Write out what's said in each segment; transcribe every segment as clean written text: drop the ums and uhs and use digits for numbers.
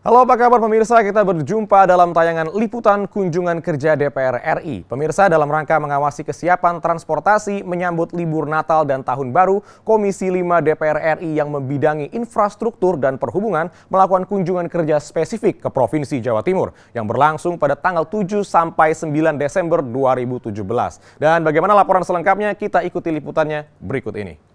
Halo, apa kabar pemirsa? Kita berjumpa dalam tayangan liputan kunjungan kerja DPR RI. Pemirsa, dalam rangka mengawasi kesiapan transportasi menyambut libur Natal dan Tahun Baru, Komisi 5 DPR RI yang membidangi infrastruktur dan perhubungan melakukan kunjungan kerja spesifik ke Provinsi Jawa Timur yang berlangsung pada tanggal 7 sampai 9 Desember 2017. Dan bagaimana laporan selengkapnya? Kita ikuti liputannya berikut ini.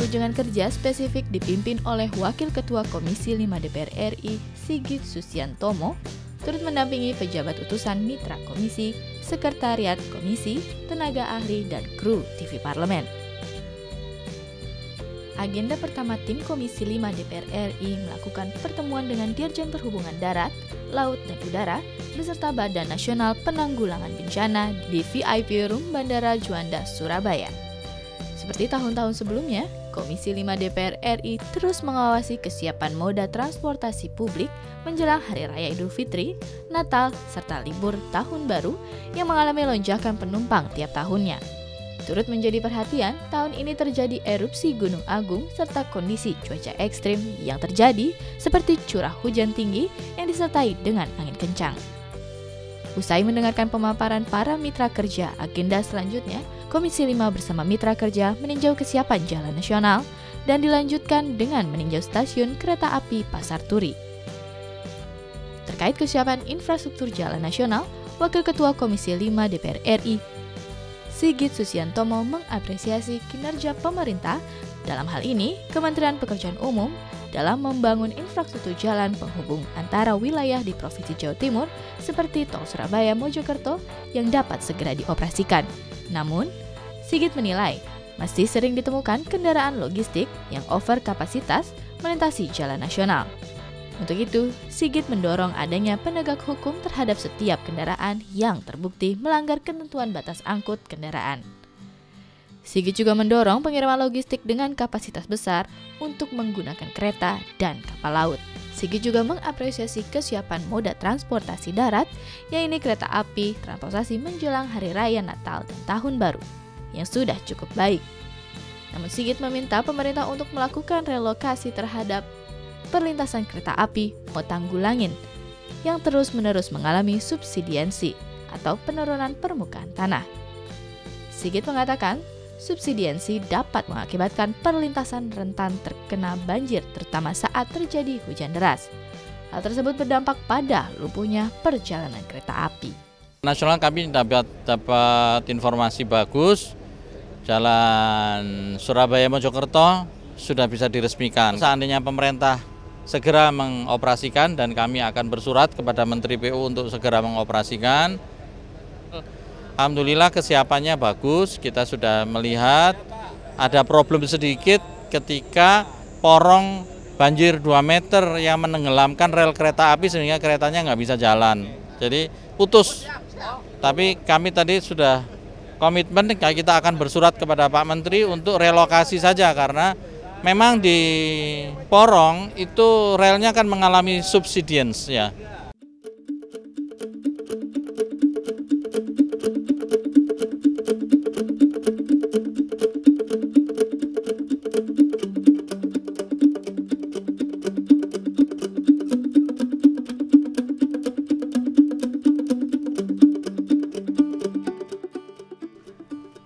Kunjungan kerja spesifik dipimpin oleh Wakil Ketua Komisi 5 DPR RI, Sigit Susiantomo, turut mendampingi pejabat utusan mitra komisi, sekretariat komisi, tenaga ahli, dan kru TV Parlemen. Agenda pertama tim Komisi 5 DPR RI melakukan pertemuan dengan Dirjen Perhubungan Darat, Laut, dan Udara, beserta Badan Nasional Penanggulangan Bencana di VIP Room Bandara Juanda, Surabaya. Seperti tahun-tahun sebelumnya, Komisi 5 DPR RI terus mengawasi kesiapan moda transportasi publik menjelang Hari Raya Idul Fitri, Natal, serta libur Tahun Baru yang mengalami lonjakan penumpang tiap tahunnya. Turut menjadi perhatian, tahun ini terjadi erupsi Gunung Agung serta kondisi cuaca ekstrim yang terjadi seperti curah hujan tinggi yang disertai dengan angin kencang. Usai mendengarkan pemaparan para mitra kerja, agenda selanjutnya, Komisi 5 bersama mitra kerja meninjau kesiapan jalan nasional dan dilanjutkan dengan meninjau stasiun kereta api Pasar Turi. Terkait kesiapan infrastruktur jalan nasional, Wakil Ketua Komisi 5 DPR RI, Sigit Susiantomo mengapresiasi kinerja pemerintah, dalam hal ini Kementerian Pekerjaan Umum, dalam membangun infrastruktur jalan penghubung antara wilayah di Provinsi Jawa Timur seperti Tol Surabaya-Mojokerto yang dapat segera dioperasikan. Namun, Sigit menilai masih sering ditemukan kendaraan logistik yang over kapasitas melintasi jalan nasional. Untuk itu, Sigit mendorong adanya penegak hukum terhadap setiap kendaraan yang terbukti melanggar ketentuan batas angkut kendaraan. Sigit juga mendorong pengiriman logistik dengan kapasitas besar untuk menggunakan kereta dan kapal laut. Sigit juga mengapresiasi kesiapan moda transportasi darat, yaitu kereta api, transportasi menjelang Hari Raya Natal dan Tahun Baru, yang sudah cukup baik. Namun Sigit meminta pemerintah untuk melakukan relokasi terhadap perlintasan kereta api Motanggulangin yang terus-menerus mengalami subsidiensi atau penurunan permukaan tanah. Sigit mengatakan, subsidiensi dapat mengakibatkan perlintasan rentan terkena banjir terutama saat terjadi hujan deras. Hal tersebut berdampak pada lumpuhnya perjalanan kereta api. Nasional kami dapat informasi bagus, jalan Surabaya-Mojokerto sudah bisa diresmikan. Seandainya pemerintah segera mengoperasikan dan kami akan bersurat kepada Menteri PU untuk segera mengoperasikan. Alhamdulillah kesiapannya bagus, kita sudah melihat ada problem sedikit ketika porong banjir 2 meter yang menenggelamkan rel kereta api sehingga keretanya nggak bisa jalan. Jadi putus, tapi kami tadi sudah komitmen kita akan bersurat kepada Pak Menteri untuk relokasi saja karena memang di porong itu relnya kan mengalami subsidence ya.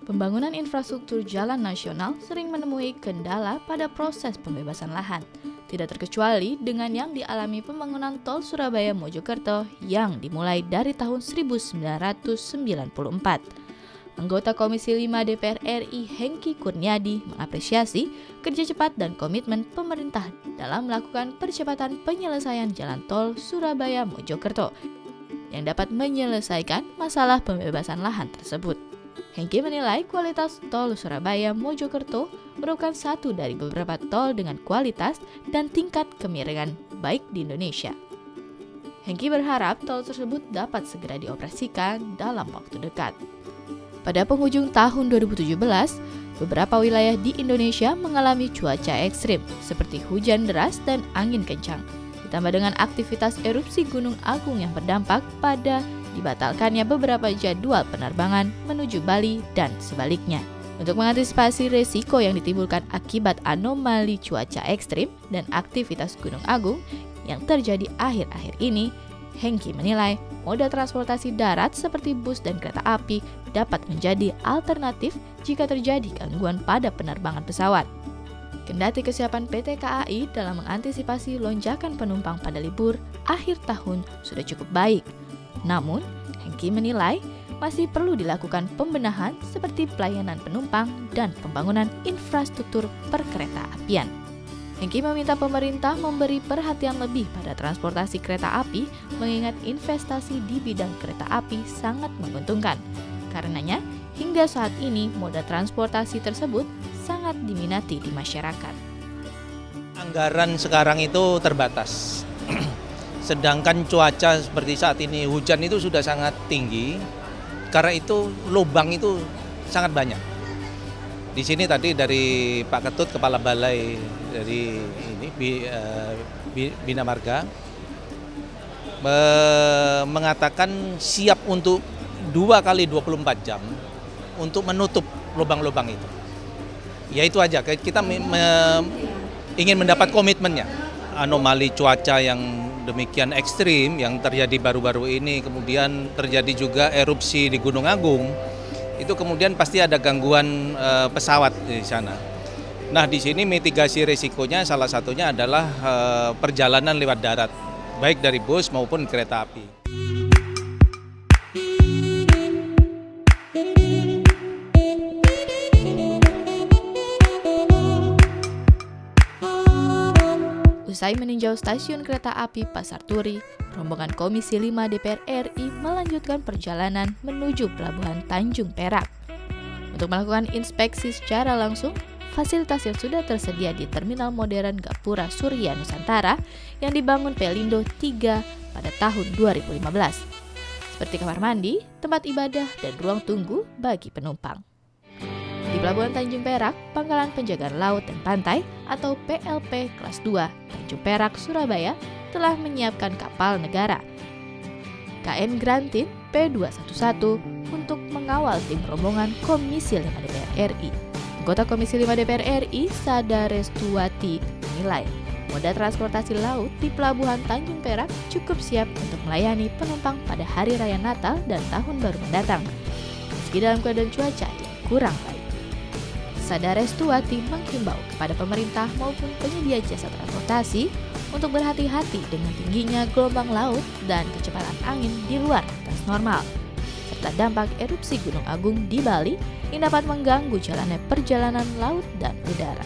Pembangunan infrastruktur jalan nasional sering menemui kendala pada proses pembebasan lahan, tidak terkecuali dengan yang dialami pembangunan tol Surabaya-Mojokerto yang dimulai dari tahun 1994. Anggota Komisi 5 DPR RI Hengki Kurniadi mengapresiasi kerja cepat dan komitmen pemerintah dalam melakukan percepatan penyelesaian jalan tol Surabaya-Mojokerto yang dapat menyelesaikan masalah pembebasan lahan tersebut. Hengki menilai kualitas tol Surabaya-Mojokerto merupakan satu dari beberapa tol dengan kualitas dan tingkat kemiringan baik di Indonesia. Hengki berharap tol tersebut dapat segera dioperasikan dalam waktu dekat. Pada penghujung tahun 2017, beberapa wilayah di Indonesia mengalami cuaca ekstrim seperti hujan deras dan angin kencang, ditambah dengan aktivitas erupsi Gunung Agung yang berdampak pada dibatalkannya beberapa jadwal penerbangan menuju Bali dan sebaliknya. Untuk mengantisipasi resiko yang ditimbulkan akibat anomali cuaca ekstrim dan aktivitas Gunung Agung yang terjadi akhir-akhir ini, Hengki menilai moda transportasi darat seperti bus dan kereta api dapat menjadi alternatif jika terjadi gangguan pada penerbangan pesawat. Kendati kesiapan PT KAI dalam mengantisipasi lonjakan penumpang pada libur akhir tahun sudah cukup baik, namun Hengki menilai masih perlu dilakukan pembenahan seperti pelayanan penumpang dan pembangunan infrastruktur perkereta apian. Hengki meminta pemerintah memberi perhatian lebih pada transportasi kereta api mengingat investasi di bidang kereta api sangat menguntungkan. Karenanya, hingga saat ini moda transportasi tersebut sangat diminati di masyarakat. Anggaran sekarang itu terbatas. Sedangkan cuaca seperti saat ini, hujan itu sudah sangat tinggi. Karena itu lubang itu sangat banyak. Di sini tadi dari Pak Ketut, Kepala Balai dari Bina Marga, mengatakan siap untuk 2 kali 24 jam untuk menutup lubang-lubang itu. Ya itu aja, kita ingin mendapat komitmennya. Anomali cuaca yang demikian ekstrim yang terjadi baru-baru ini, kemudian terjadi juga erupsi di Gunung Agung, itu kemudian pasti ada gangguan pesawat di sana. Nah, di sini mitigasi risikonya salah satunya adalah perjalanan lewat darat, baik dari bus maupun kereta api. Usai meninjau stasiun kereta api Pasar Turi, rombongan Komisi 5 DPR RI melanjutkan perjalanan menuju Pelabuhan Tanjung Perak. Untuk melakukan inspeksi secara langsung, fasilitas yang sudah tersedia di Terminal Modern Gapura Surya Nusantara yang dibangun Pelindo 3 pada tahun 2015. Seperti kamar mandi, tempat ibadah, dan ruang tunggu bagi penumpang. Di Pelabuhan Tanjung Perak, Pangkalan Penjagaan Laut dan Pantai atau PLP Kelas 2 Tanjung Perak, Surabaya telah menyiapkan kapal negara KN Grantin P211 untuk mengawal tim rombongan Komisi 5 DPR RI. Anggota Komisi 5 DPR RI, Sada Restuwati, menilai moda transportasi laut di Pelabuhan Tanjung Perak cukup siap untuk melayani penumpang pada Hari Raya Natal dan Tahun Baru mendatang, meski dalam keadaan cuaca yang kurang baik. Sada Restuwati menghimbau kepada pemerintah maupun penyedia jasa transportasi untuk berhati-hati dengan tingginya gelombang laut dan kecepatan angin di luar batas normal, serta dampak erupsi Gunung Agung di Bali yang dapat mengganggu jalannya perjalanan laut dan udara.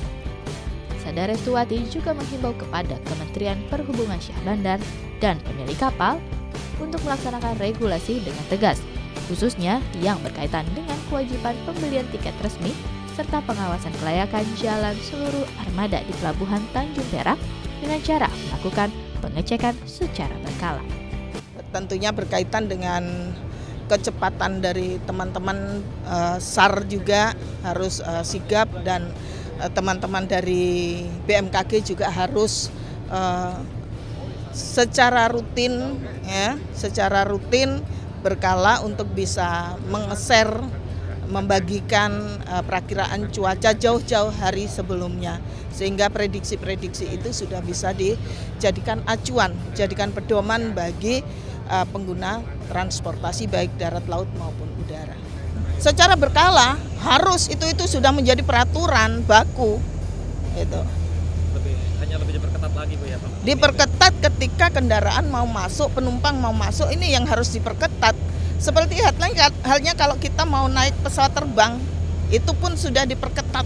Sada Restuwati juga menghimbau kepada Kementerian Perhubungan Syah Bandar dan pemilik kapal untuk melaksanakan regulasi dengan tegas, khususnya yang berkaitan dengan kewajiban pembelian tiket resmi serta pengawasan kelayakan jalan seluruh armada di Pelabuhan Tanjung Perak dengan cara melakukan pengecekan secara berkala. Tentunya berkaitan dengan kecepatan dari teman-teman SAR juga harus sigap, dan teman-teman dari BMKG juga harus secara rutin berkala untuk bisa meng-share, membagikan perakiraan cuaca jauh-jauh hari sebelumnya, sehingga prediksi-prediksi itu sudah bisa dijadikan acuan, jadikan pedoman bagi pengguna transportasi baik darat, laut maupun udara. Secara berkala harus itu sudah menjadi peraturan baku. Itu. Hanya lebih diperketat lagi Bu ya Pak? Diperketat ketika kendaraan mau masuk, penumpang mau masuk, ini yang harus diperketat. Seperti halnya kalau kita mau naik pesawat terbang, itu pun sudah diperketat,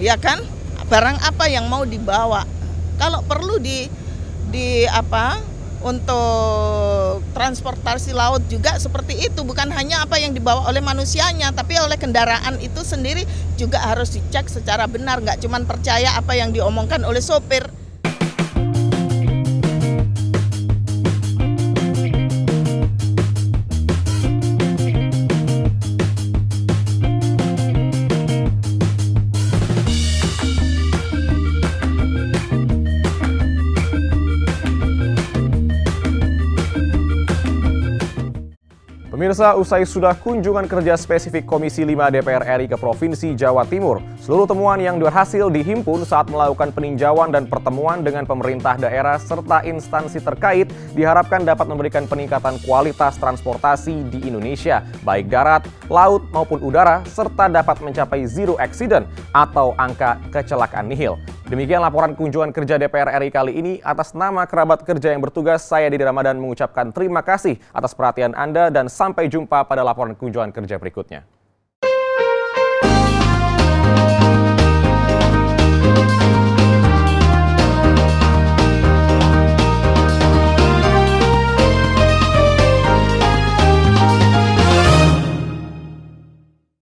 ya kan? Barang apa yang mau dibawa? Kalau perlu untuk transportasi laut juga seperti itu, bukan hanya apa yang dibawa oleh manusianya, tapi oleh kendaraan itu sendiri juga harus dicek secara benar, nggak cuma percaya apa yang diomongkan oleh sopir. Pemirsa, usai sudah kunjungan kerja spesifik Komisi 5 DPR RI ke Provinsi Jawa Timur, seluruh temuan yang berhasil dihimpun saat melakukan peninjauan dan pertemuan dengan pemerintah daerah serta instansi terkait diharapkan dapat memberikan peningkatan kualitas transportasi di Indonesia, baik darat, laut maupun udara, serta dapat mencapai zero accident atau angka kecelakaan nihil. Demikian laporan kunjungan kerja DPR RI kali ini. Atas nama kerabat kerja yang bertugas, saya Didi Ramadan mengucapkan terima kasih atas perhatian Anda dan sampai jumpa pada laporan kunjungan kerja berikutnya.